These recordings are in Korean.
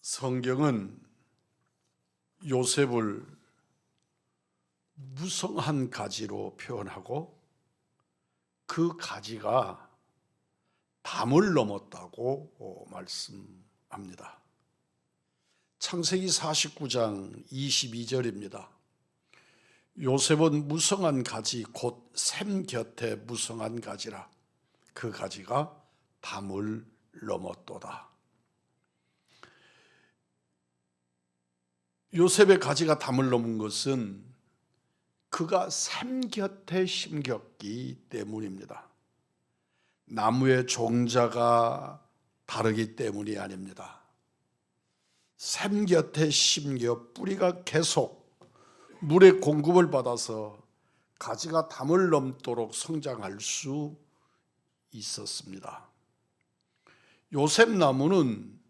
성경은 요셉을 무성한 가지로 표현하고 그 가지가 담을 넘었다고 말씀합니다. 창세기 49장 22절입니다. 요셉은 무성한 가지 곧 샘 곁에 무성한 가지라. 그 가지가 담을 넘었도다. 요셉의 가지가 담을 넘은 것은 그가 샘 곁에 심겼기 때문입니다. 나무의 종자가 다르기 때문이 아닙니다. 샘 곁에 심겨 뿌리가 계속 물의 공급을 받아서 가지가 담을 넘도록 성장할 수 있었습니다. 요셉 나무는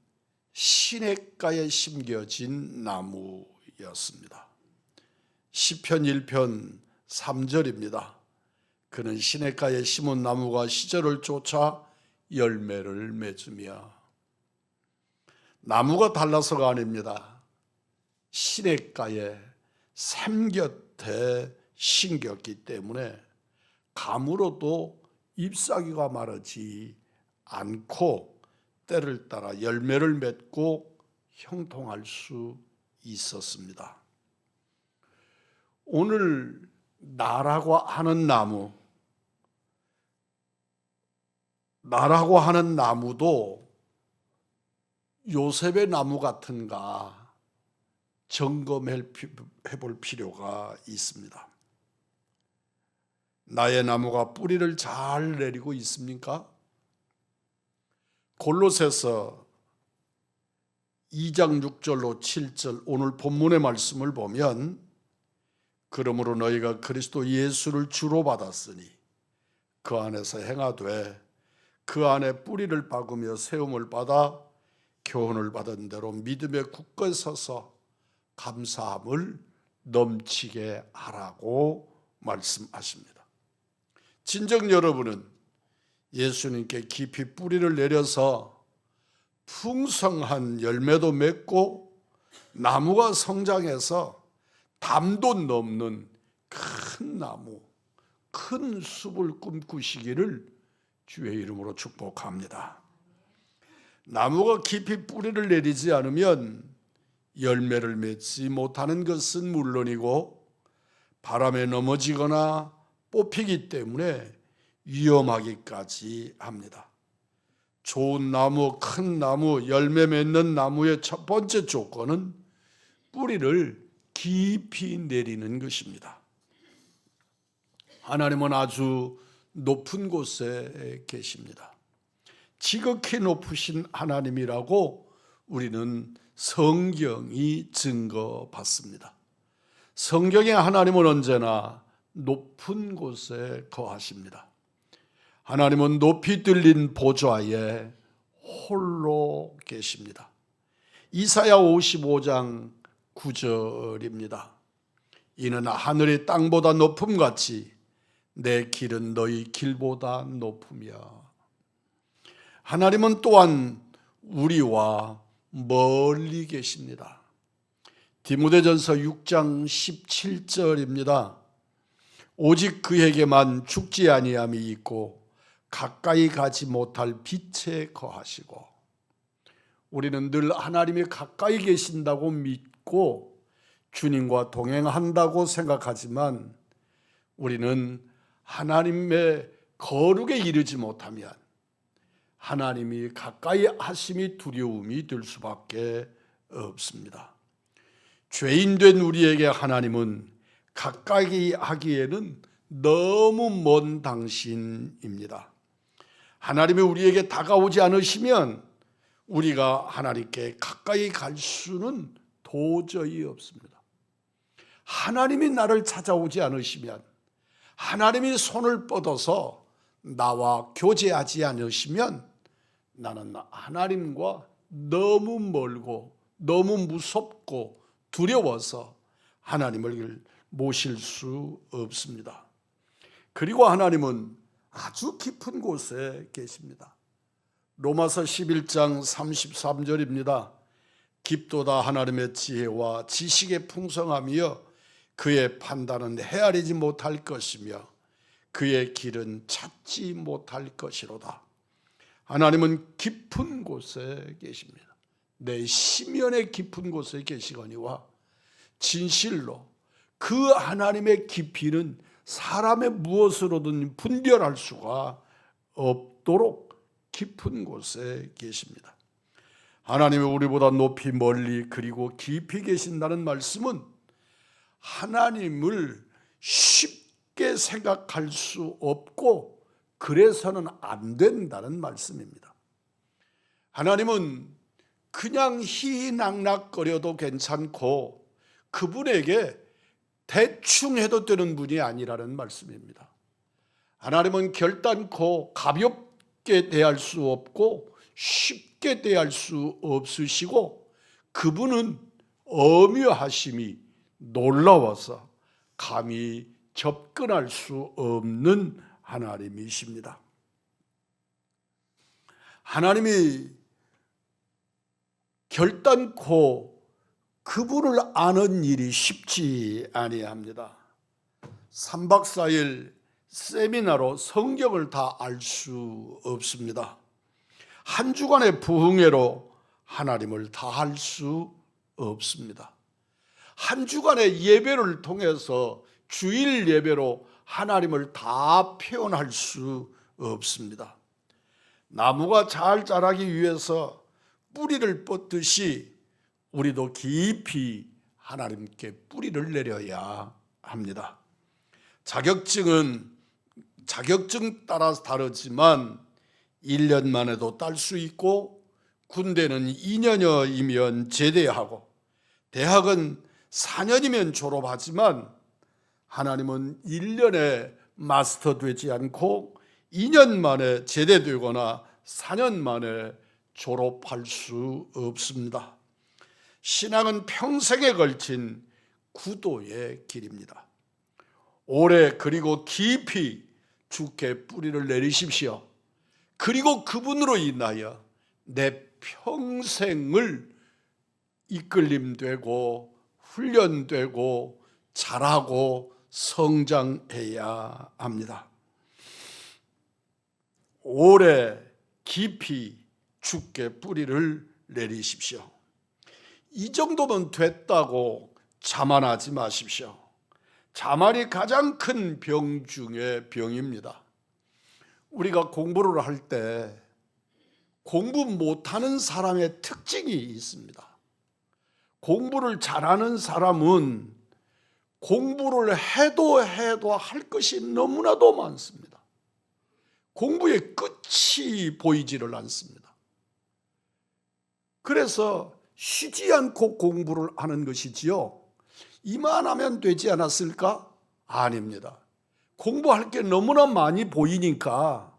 시냇가에 심겨진 나무였습니다. 시편 1편 3절입니다. 그는 시냇가에 심은 나무가 시절을 쫓아 열매를 맺으며. 나무가 달라서가 아닙니다. 시냇가에 샘 곁에 심겼기 때문에 가물어도 잎사귀가 마르지 않고 때를 따라 열매를 맺고 형통할 수 있었습니다. 오늘 나라고 하는 나무도 요셉의 나무 같은가 점검해 볼 필요가 있습니다. 나의 나무가 뿌리를 잘 내리고 있습니까? 골로새서 2장 6절로 7절 오늘 본문의 말씀을 보면, 그러므로 너희가 그리스도 예수를 주로 받았으니 그 안에서 행하되 그 안에 뿌리를 박으며 세움을 받아 교훈을 받은 대로 믿음에 굳게 서서 감사함을 넘치게 하라고 말씀하십니다. 진정 여러분은 예수님께 깊이 뿌리를 내려서 풍성한 열매도 맺고 나무가 성장해서 담도 넘는 큰 나무, 큰 숲을 꿈꾸시기를 주의 이름으로 축복합니다. 나무가 깊이 뿌리를 내리지 않으면 열매를 맺지 못하는 것은 물론이고 바람에 넘어지거나 뽑히기 때문에 위험하기까지 합니다. 좋은 나무, 큰 나무, 열매 맺는 나무의 첫 번째 조건은 뿌리를 깊이 내리는 것입니다. 하나님은 아주 높은 곳에 계십니다. 지극히 높으신 하나님이라고 우리는 성경이 증거받습니다. 성경의 하나님은 언제나 높은 곳에 거하십니다. 하나님은 높이 들린 보좌에 홀로 계십니다. 이사야 55장 9절입니다. 이는 하늘이 땅보다 높음같이 내 길은 너희 길보다 높으며. 하나님은 또한 우리와 멀리 계십니다. 디모데전서 6장 17절입니다. 오직 그에게만 죽지 아니함이 있고 가까이 가지 못할 빛에 거하시고. 우리는 늘 하나님이 가까이 계신다고 믿고 주님과 동행한다고 생각하지만 우리는 하나님의 거룩에 이르지 못하면 하나님이 가까이 하심이 두려움이 될 수밖에 없습니다. 죄인된 우리에게 하나님은 가까이 하기에는 너무 먼 당신입니다. 하나님이 우리에게 다가오지 않으시면 우리가 하나님께 가까이 갈 수는 도저히 없습니다. 하나님이 나를 찾아오지 않으시면, 하나님이 손을 뻗어서 나와 교제하지 않으시면 나는 하나님과 너무 멀고 너무 무섭고 두려워서 하나님을 모실 수 없습니다. 그리고 하나님은 아주 깊은 곳에 계십니다. 로마서 11장 33절입니다. 깊도다 하나님의 지혜와 지식의 풍성함이여 그의 판단은 헤아리지 못할 것이며 그의 길은 찾지 못할 것이로다. 하나님은 깊은 곳에 계십니다. 내 심연의 깊은 곳에 계시거니와 진실로 그 하나님의 깊이는 사람의 무엇으로든 분별할 수가 없도록 깊은 곳에 계십니다. 하나님이 우리보다 높이 멀리 그리고 깊이 계신다는 말씀은 하나님을 쉽게 생각할 수 없고 그래서는 안 된다는 말씀입니다. 하나님은 그냥 희희낙낙거려도 괜찮고 그분에게 대충 해도 되는 분이 아니라는 말씀입니다. 하나님은 결단코 가볍게 대할 수 없고 쉽게 대할 수 없으시고 그분은 엄유하심이 놀라워서 감히 접근할 수 없는 하나님이십니다. 하나님이 결단코 그분을 아는 일이 쉽지 아니합니다. 3박 4일 세미나로 성경을 다 알 수 없습니다. 한 주간의 부흥회로 하나님을 다 알 수 없습니다. 한 주간의 예배를 통해서 주일 예배로 하나님을 다 표현할 수 없습니다. 나무가 잘 자라기 위해서 뿌리를 뻗듯이 우리도 깊이 하나님께 뿌리를 내려야 합니다. 자격증은 자격증 따라서 다르지만 1년만 해도 딸 수 있고 군대는 2년여이면 제대하고 대학은 4년이면 졸업하지만 하나님은 1년에 마스터 되지 않고 2년 만에 제대되거나 4년 만에 졸업할 수 없습니다. 신앙은 평생에 걸친 구도의 길입니다. 오래 그리고 깊이 주께 뿌리를 내리십시오. 그리고 그분으로 인하여 내 평생을 이끌림되고 훈련되고 자라고 성장해야 합니다. 오래 깊이 주께 뿌리를 내리십시오. 이 정도면 됐다고 자만하지 마십시오. 자만이 가장 큰 병 중에 병입니다. 우리가 공부를 할 때 공부 못하는 사람의 특징이 있습니다. 공부를 잘하는 사람은 공부를 해도 할 것이 너무나도 많습니다. 공부의 끝이 보이지를 않습니다. 그래서 쉬지 않고 공부를 하는 것이지요. 이만하면 되지 않았을까? 아닙니다. 공부할 게 너무나 많이 보이니까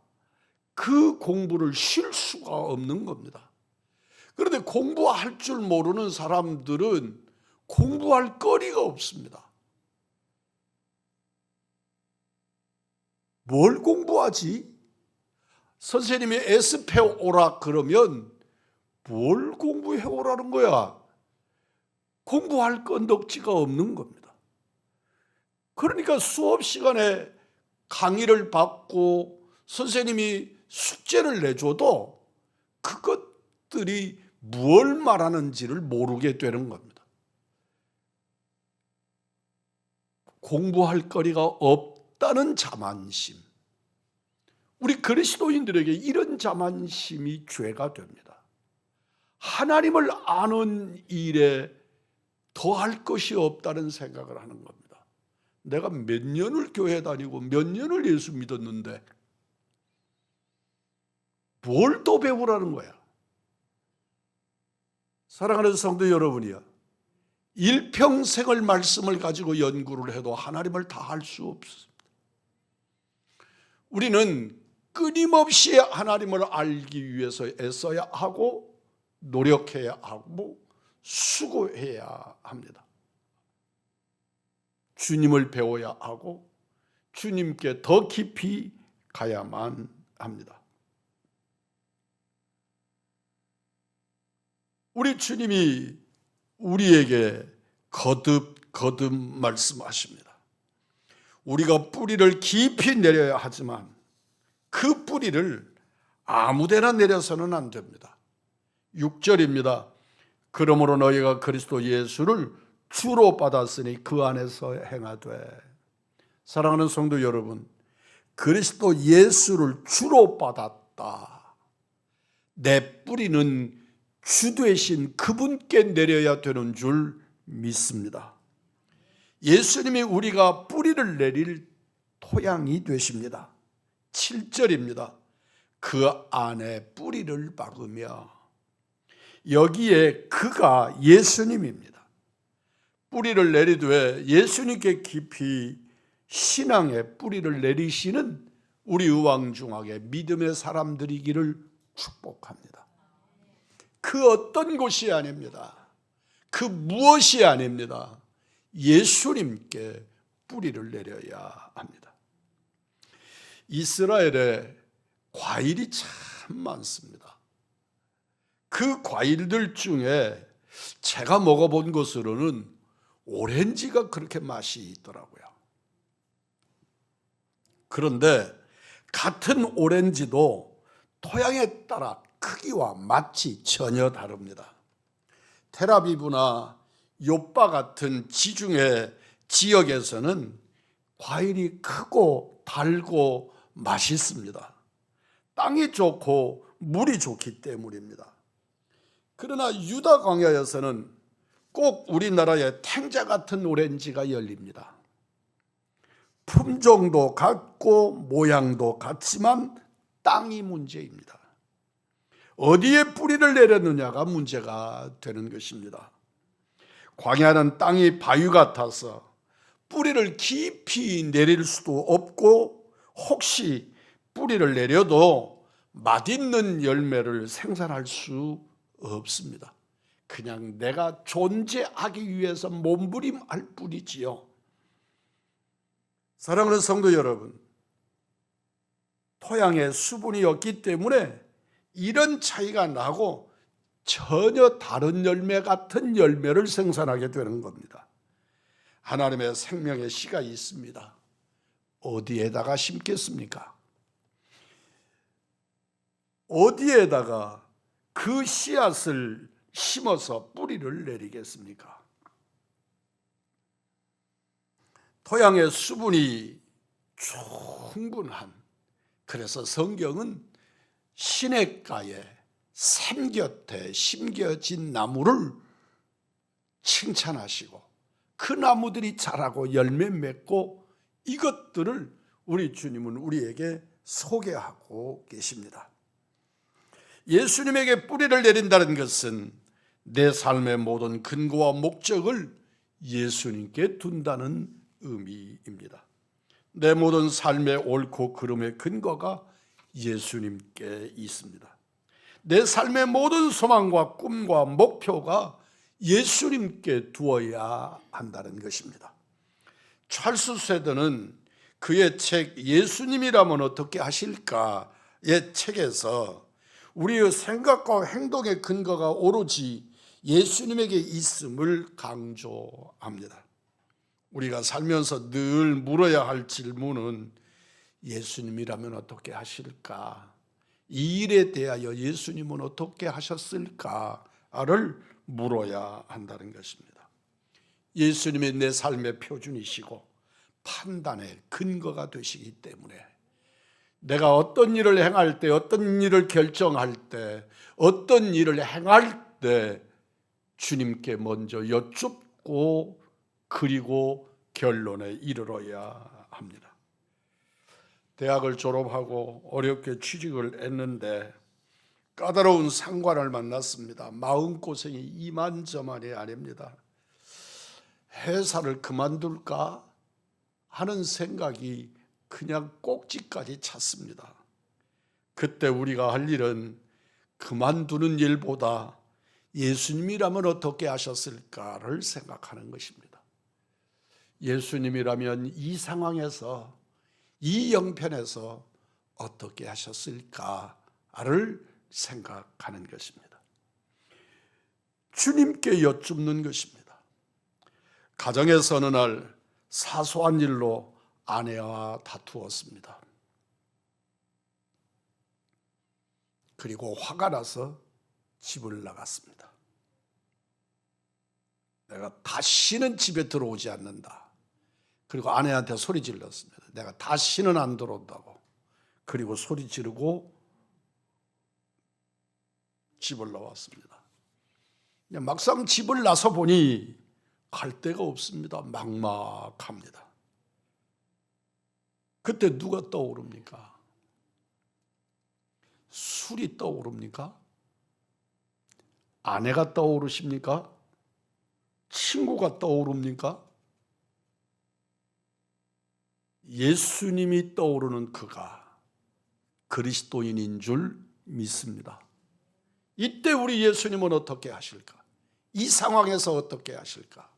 그 공부를 쉴 수가 없는 겁니다. 그런데 공부할 줄 모르는 사람들은 공부할 거리가 없습니다. 뭘 공부하지? 선생님이 에스페 오라 그러면 뭘 공부해 오라는 거야? 공부할 건덕지가 없는 겁니다. 그러니까 수업 시간에 강의를 받고 선생님이 숙제를 내줘도 그것들이 무엇을 말하는지를 모르게 되는 겁니다. 공부할 거리가 없다는 자만심. 우리 그리스도인들에게 이런 자만심이 죄가 됩니다. 하나님을 아는 일에 더할 것이 없다는 생각을 하는 겁니다. 내가 몇 년을 교회 다니고 몇 년을 예수 믿었는데 뭘 또 배우라는 거야? 사랑하는 성도 여러분이요, 일평생을 말씀을 가지고 연구를 해도 하나님을 다 알 수 없습니다. 우리는 끊임없이 하나님을 알기 위해서 애써야 하고 노력해야 하고 수고해야 합니다. 주님을 배워야 하고 주님께 더 깊이 가야만 합니다. 우리 주님이 우리에게 거듭 말씀하십니다. 우리가 뿌리를 깊이 내려야 하지만 그 뿌리를 아무데나 내려서는 안 됩니다. 6절입니다. 그러므로 너희가 그리스도 예수를 주로 받았으니 그 안에서 행하되. 사랑하는 성도 여러분, 그리스도 예수를 주로 받았다. 내 뿌리는 주 되신 그분께 내려야 되는 줄 믿습니다. 예수님이 우리가 뿌리를 내릴 토양이 되십니다. 7절입니다. 그 안에 뿌리를 박으며. 여기에 그가 예수님입니다. 뿌리를 내리되 예수님께 깊이 신앙의 뿌리를 내리시는 우리 의왕중학의 믿음의 사람들이기를 축복합니다. 그 어떤 곳이 아닙니다. 그 무엇이 아닙니다. 예수님께 뿌리를 내려야 합니다. 이스라엘에 과일이 참 많습니다. 그 과일들 중에 제가 먹어본 것으로는 오렌지가 그렇게 맛이 있더라고요. 그런데 같은 오렌지도 토양에 따라 크기와 맛이 전혀 다릅니다. 텔아비브나 요빠 같은 지중해 지역에서는 과일이 크고 달고 맛있습니다. 땅이 좋고 물이 좋기 때문입니다. 그러나 유다 광야에서는 꼭 우리나라의 탱자 같은 오렌지가 열립니다. 품종도 같고 모양도 같지만 땅이 문제입니다. 어디에 뿌리를 내렸느냐가 문제가 되는 것입니다. 광야는 땅이 바위 같아서 뿌리를 깊이 내릴 수도 없고 혹시 뿌리를 내려도 맛있는 열매를 생산할 수 없습니다. 그냥 내가 존재하기 위해서 몸부림할 뿐이지요. 사랑하는 성도 여러분, 토양에 수분이 없기 때문에 이런 차이가 나고 전혀 다른 열매 같은 열매를 생산하게 되는 겁니다. 하나님의 생명의 씨가 있습니다. 어디에다가 심겠습니까? 어디에다가 그 씨앗을 심어서 뿌리를 내리겠습니까? 토양의 수분이 충분한, 그래서 성경은 시냇가에 샘 곁에 심겨진 나무를 칭찬하시고 그 나무들이 자라고 열매 맺고 이것들을 우리 주님은 우리에게 소개하고 계십니다. 예수님에게 뿌리를 내린다는 것은 내 삶의 모든 근거와 목적을 예수님께 둔다는 의미입니다. 내 모든 삶의 옳고 그름의 근거가 예수님께 있습니다. 내 삶의 모든 소망과 꿈과 목표가 예수님께 두어야 한다는 것입니다. 찰스 쇠더는 그의 책 예수님이라면 어떻게 하실까의 책에서 우리의 생각과 행동의 근거가 오로지 예수님에게 있음을 강조합니다. 우리가 살면서 늘 물어야 할 질문은 예수님이라면 어떻게 하실까? 이 일에 대하여 예수님은 어떻게 하셨을까를 물어야 한다는 것입니다. 예수님이 내 삶의 표준이시고 판단의 근거가 되시기 때문에 내가 어떤 일을 행할 때, 어떤 일을 결정할 때, 어떤 일을 행할 때 주님께 먼저 여쭙고 그리고 결론에 이르러야 합니다. 대학을 졸업하고 어렵게 취직을 했는데 까다로운 상관을 만났습니다. 마음고생이 이만저만이 아닙니다. 회사를 그만둘까 하는 생각이 그냥 꼭지까지 찼습니다. 그때 우리가 할 일은 그만두는 일보다 예수님이라면 어떻게 하셨을까를 생각하는 것입니다. 예수님이라면 이 상황에서, 이 형편에서 어떻게 하셨을까를 생각하는 것입니다. 주님께 여쭙는 것입니다. 가정에서 어느 날 사소한 일로 아내와 다투었습니다. 그리고 화가 나서 집을 나갔습니다. 내가 다시는 집에 들어오지 않는다. 그리고 아내한테 소리 질렀습니다. 내가 다시는 안 들어온다고. 그리고 소리 지르고 집을 나왔습니다. 막상 집을 나서 보니 갈 데가 없습니다. 막막합니다. 그때 누가 떠오릅니까? 술이 떠오릅니까? 아내가 떠오르십니까? 친구가 떠오릅니까? 예수님이 떠오르는 그가 그리스도인인 줄 믿습니다. 이때 우리 예수님은 어떻게 하실까? 이 상황에서 어떻게 하실까?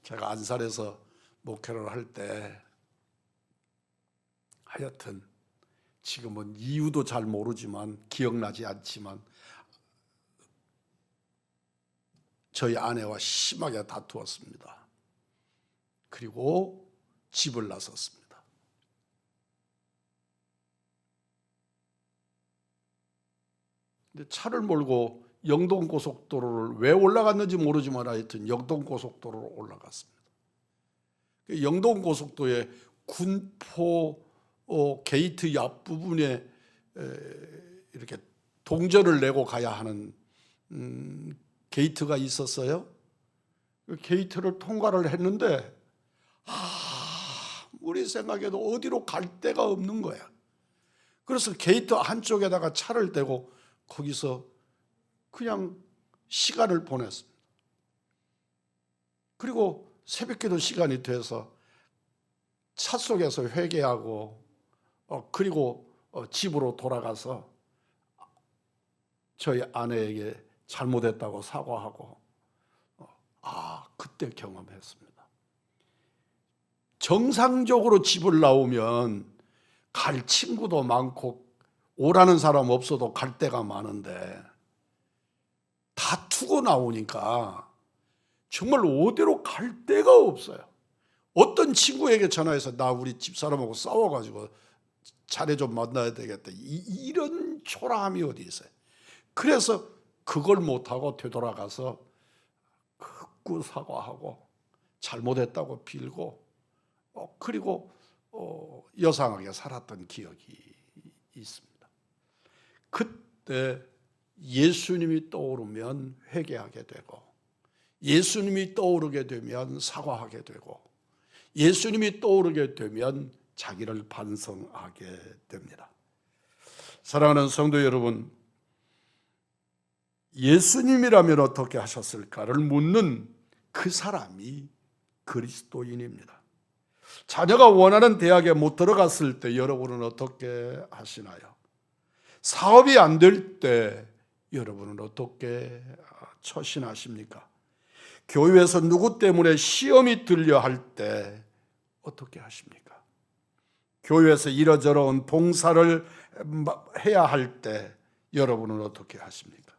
제가 안산에서 목회를 할 때 하여튼 지금은 이유도 잘 모르지만 기억나지 않지만 저희 아내와 심하게 다투었습니다. 그리고 집을 나섰습니다. 근데 차를 몰고 영동고속도로를 왜 올라갔는지 모르지만 하여튼 영동고속도로로 올라갔습니다. 영동고속도로의 군포 게이트 앞부분에 이렇게 동전을 내고 가야 하는 게이트가 있었어요. 그 게이트를 통과를 했는데 우리 생각에도 어디로 갈 데가 없는 거야. 그래서 게이트 한쪽에다가 차를 대고 거기서 그냥 시간을 보냈습니다. 그리고 새벽기도 시간이 돼서 차 속에서 회개하고 그리고 집으로 돌아가서 저희 아내에게 잘못했다고 사과하고 그때 경험했습니다. 정상적으로 집을 나오면 갈 친구도 많고 오라는 사람 없어도 갈 데가 많은데 다투고 나오니까 정말 어디로 갈 데가 없어요. 어떤 친구에게 전화해서 나 우리 집사람하고 싸워가지고 자네 좀 만나야 되겠다. 이런 초라함이 어디 있어요. 그래서 그걸 못하고 되돌아가서 극구 사과하고 잘못했다고 빌고 그리고 여상하게 살았던 기억이 있습니다. 그때 예수님이 떠오르면 회개하게 되고 예수님이 떠오르게 되면 사과하게 되고 예수님이 떠오르게 되면 자기를 반성하게 됩니다. 사랑하는 성도 여러분, 예수님이라면 어떻게 하셨을까를 묻는 그 사람이 그리스도인입니다. 자녀가 원하는 대학에 못 들어갔을 때 여러분은 어떻게 하시나요? 사업이 안 될 때 여러분은 어떻게 처신하십니까? 교회에서 누구 때문에 시험이 들려 할 때 어떻게 하십니까? 교회에서 이러저러한 봉사를 해야 할 때 여러분은 어떻게 하십니까?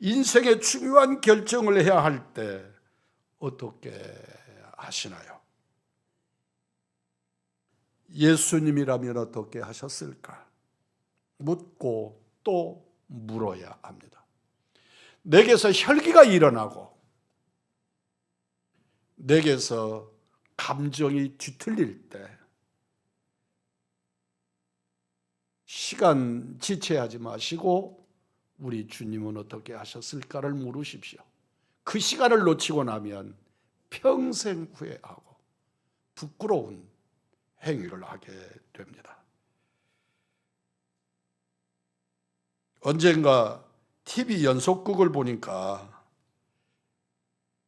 인생의 중요한 결정을 해야 할 때 어떻게 하시나요? 예수님이라면 어떻게 하셨을까? 묻고 또 물어야 합니다. 내게서 혈기가 일어나고 내게서 감정이 뒤틀릴 때 시간 지체하지 마시고 우리 주님은 어떻게 하셨을까를 물으십시오. 그 시간을 놓치고 나면 평생 후회하고 부끄러운 행위를 하게 됩니다. 언젠가 TV 연속극을 보니까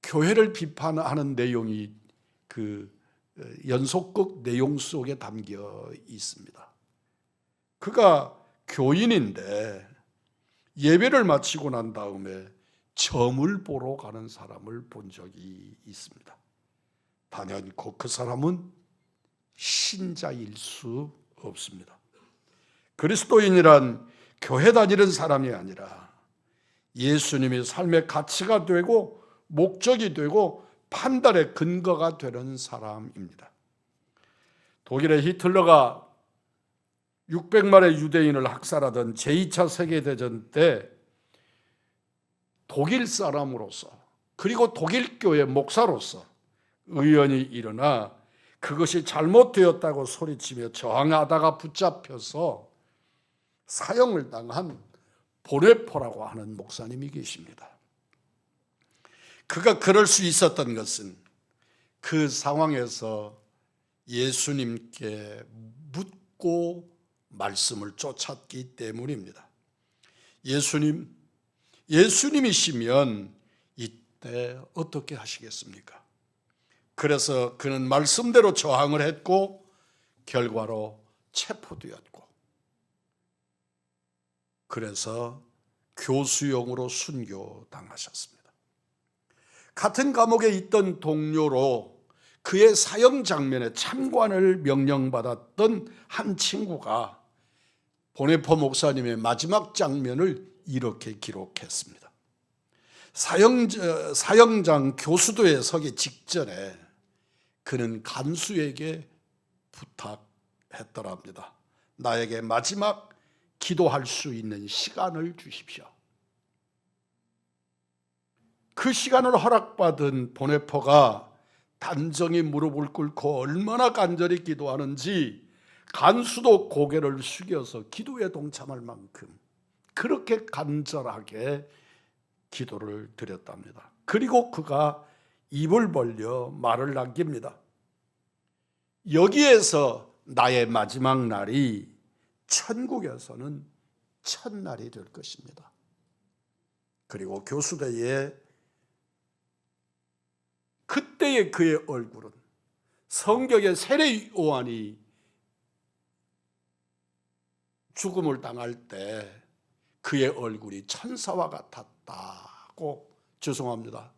교회를 비판하는 내용이 그 연속극 내용 속에 담겨 있습니다. 그가 교인인데 예배를 마치고 난 다음에 점을 보러 가는 사람을 본 적이 있습니다. 단연코 그 사람은 신자일 수 없습니다. 그리스도인이란 교회 다니는 사람이 아니라 예수님이 삶의 가치가 되고 목적이 되고 판단의 근거가 되는 사람입니다. 독일의 히틀러가 600만의 유대인을 학살하던 제2차 세계대전 때 독일 사람으로서 그리고 독일 교회 목사로서 의원이 일어나 그것이 잘못되었다고 소리치며 저항하다가 붙잡혀서 사형을 당한 보네포라고 하는 목사님이 계십니다. 그가 그럴 수 있었던 것은 그 상황에서 예수님께 묻고 말씀을 쫓았기 때문입니다. 예수님이시면 이때 어떻게 하시겠습니까? 그래서 그는 말씀대로 저항을 했고 결과로 체포되었고 그래서 교수형으로 순교당하셨습니다. 같은 감옥에 있던 동료로 그의 사형 장면에 참관을 명령받았던 한 친구가 보네포 목사님의 마지막 장면을 이렇게 기록했습니다. 사형장 교수도에 서기 직전에 그는 간수에게 부탁했더랍니다. 나에게 마지막 기도할 수 있는 시간을 주십시오. 그 시간을 허락받은 보네포가 단정히 무릎을 꿇고 얼마나 간절히 기도하는지 간수도 고개를 숙여서 기도에 동참할 만큼 그렇게 간절하게 기도를 드렸답니다. 그리고 그가 입을 벌려 말을 남깁니다. 여기에서 나의 마지막 날이 천국에서는 첫날이 될 것입니다. 그리고 교수대에 그때의 그의 얼굴은 성경의 세례 요한이 죽음을 당할 때 그의 얼굴이 천사와 같았다고, 죄송합니다,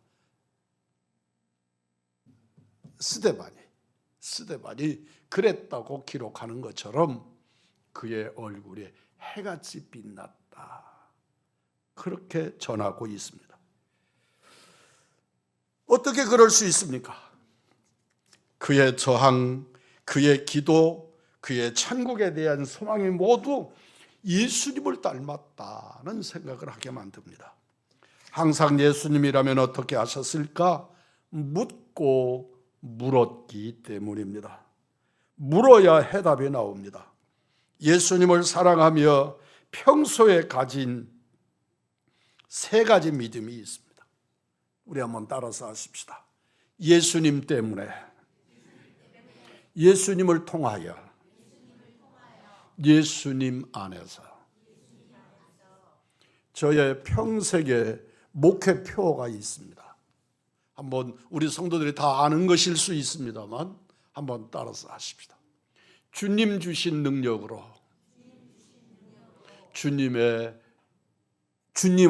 스데반이 그랬다고 기록하는 것처럼 그의 얼굴에 해같이 빛났다, 그렇게 전하고 있습니다. 어떻게 그럴 수 있습니까? 그의 저항, 그의 기도, 그의 천국에 대한 소망이 모두 예수님을 닮았다는 생각을 하게 만듭니다. 항상 예수님이라면 어떻게 하셨을까? 묻고 물었기 때문입니다. 물어야 해답이 나옵니다. 예수님을 사랑하며 평소에 가진 세 가지 믿음이 있습니다. 우리 한번 따라서 하십시다. 예수님 때문에, 예수님을 통하여, 예수님 안에서. 저의 평생의 목회표가 있습니다. 한번 우리 성도들이 다 아는 것일 수 있습니다만 한번 따라서 하십시다. 주님 주신 능력으로, 주님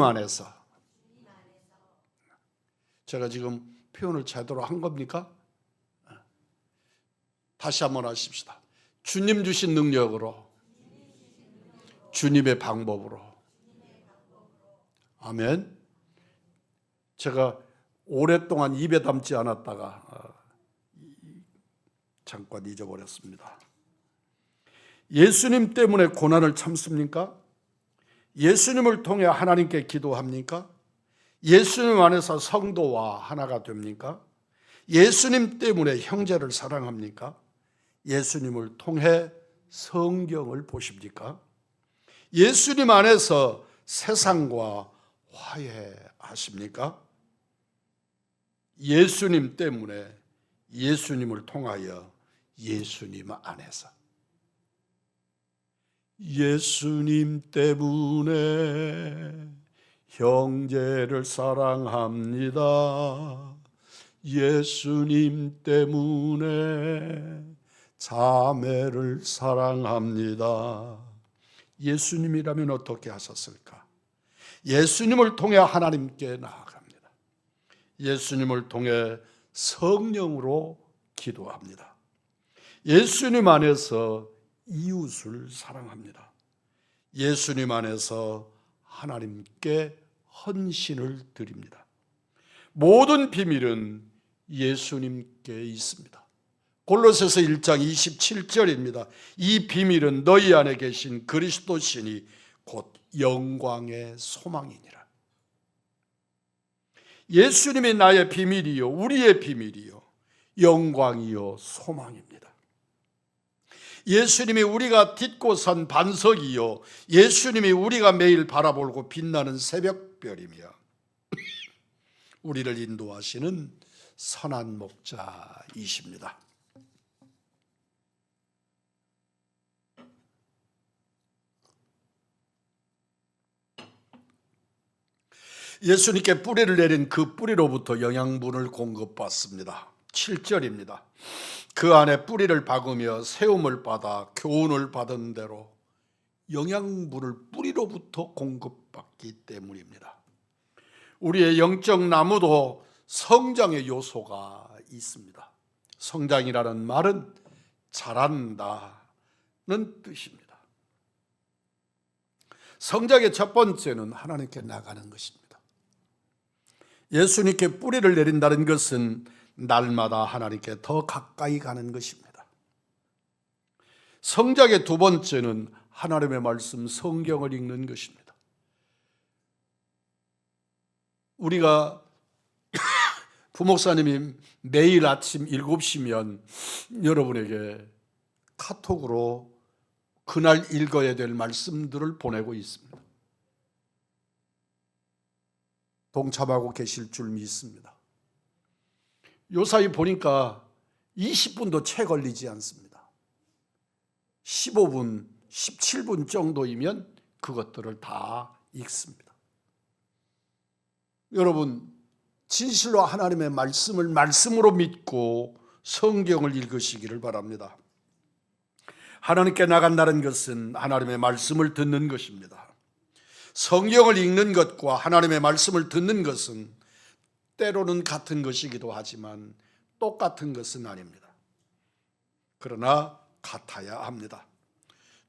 안에서. 제가 지금 표현을 제대로 한 겁니까? 다시 한번 하십시다. 주님 주신 능력으로, 주님의 방법으로. 아멘. 제가 오랫동안 입에 담지 않았다가 잠깐 잊어버렸습니다. 예수님 때문에 고난을 참습니까? 예수님을 통해 하나님께 기도합니까? 예수님 안에서 성도와 하나가 됩니까? 예수님 때문에 형제를 사랑합니까? 예수님을 통해 성경을 보십니까? 예수님 안에서 세상과 화해하십니까? 예수님 때문에, 예수님을 통하여, 예수님 안에서. 예수님 때문에 형제를 사랑합니다. 예수님 때문에 자매를 사랑합니다. 예수님이라면 어떻게 하셨을까? 예수님을 통해 하나님께 나아갑니다. 예수님을 통해 성령으로 기도합니다. 예수님 안에서 이웃을 사랑합니다. 예수님 안에서 하나님께 헌신을 드립니다. 모든 비밀은 예수님께 있습니다. 골로새서 1장 27절입니다. 이 비밀은 너희 안에 계신 그리스도시니 곧 영광의 소망이니라. 예수님이 나의 비밀이요, 우리의 비밀이요, 영광이요, 소망입니다. 예수님이 우리가 딛고 선 반석이요, 예수님이 우리가 매일 바라보고 빛나는 새벽별이며 우리를 인도하시는 선한 목자이십니다. 예수님께 뿌리를 내린 그 뿌리로부터 영양분을 공급받습니다. 7절입니다. 그 안에 뿌리를 박으며 세움을 받아 교훈을 받은 대로 영양분을 뿌리로부터 공급받기 때문입니다. 우리의 영적 나무도 성장의 요소가 있습니다. 성장이라는 말은 자란다는 뜻입니다. 성장의 첫 번째는 하나님께 나가는 것입니다. 예수님께 뿌리를 내린다는 것은 날마다 하나님께 더 가까이 가는 것입니다. 성장의 두 번째는 하나님의 말씀 성경을 읽는 것입니다. 우리가 부목사님이 매일 아침 7시면 여러분에게 카톡으로 그날 읽어야 될 말씀들을 보내고 있습니다. 동참하고 계실 줄 믿습니다. 요사이 보니까 20분도 채 걸리지 않습니다. 15분, 17분 정도이면 그것들을 다 읽습니다. 여러분, 진실로 하나님의 말씀을 말씀으로 믿고 성경을 읽으시기를 바랍니다. 하나님께 나간다는 것은 하나님의 말씀을 듣는 것입니다. 성경을 읽는 것과 하나님의 말씀을 듣는 것은 때로는 같은 것이기도 하지만 똑같은 것은 아닙니다. 그러나 같아야 합니다.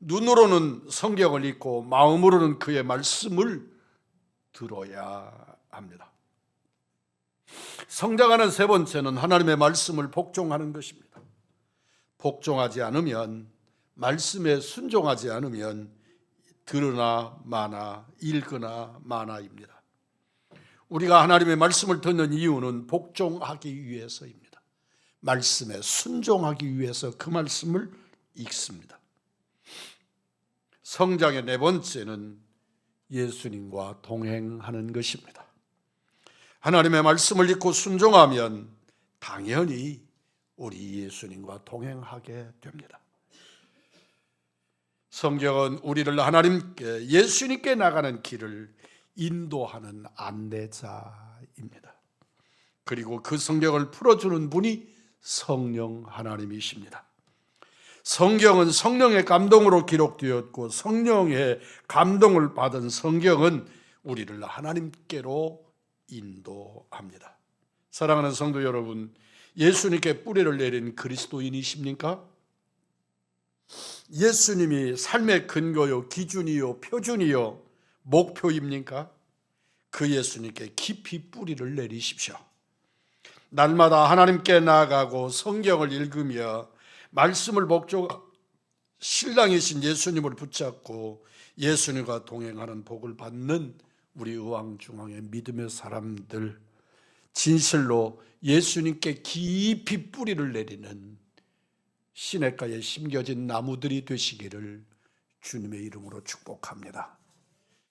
눈으로는 성경을 읽고 마음으로는 그의 말씀을 들어야 합니다. 성장하는 세 번째는 하나님의 말씀을 복종하는 것입니다. 복종하지 않으면, 말씀에 순종하지 않으면 들으나 마나, 읽으나 마나입니다. 우리가 하나님의 말씀을 듣는 이유는 복종하기 위해서입니다. 말씀에 순종하기 위해서 그 말씀을 읽습니다. 성장의 네 번째는 예수님과 동행하는 것입니다. 하나님의 말씀을 읽고 순종하면 당연히 우리 예수님과 동행하게 됩니다. 성경은 우리를 하나님께, 예수님께 나가는 길을 인도하는 안내자입니다. 그리고 그 성경을 풀어주는 분이 성령 하나님이십니다. 성경은 성령의 감동으로 기록되었고 성령의 감동을 받은 성경은 우리를 하나님께로 인도합니다. 사랑하는 성도 여러분, 예수님께 뿌리를 내린 그리스도인이십니까? 예수님이 삶의 근거요, 기준이요, 표준이요, 목표입니까? 그 예수님께 깊이 뿌리를 내리십시오. 날마다 하나님께 나아가고 성경을 읽으며 말씀을 신랑이신 예수님을 붙잡고 예수님과 동행하는 복을 받는 우리 의왕중앙의 믿음의 사람들, 진실로 예수님께 깊이 뿌리를 내리는 시냇가에 심겨진 나무들이 되시기를 주님의 이름으로 축복합니다.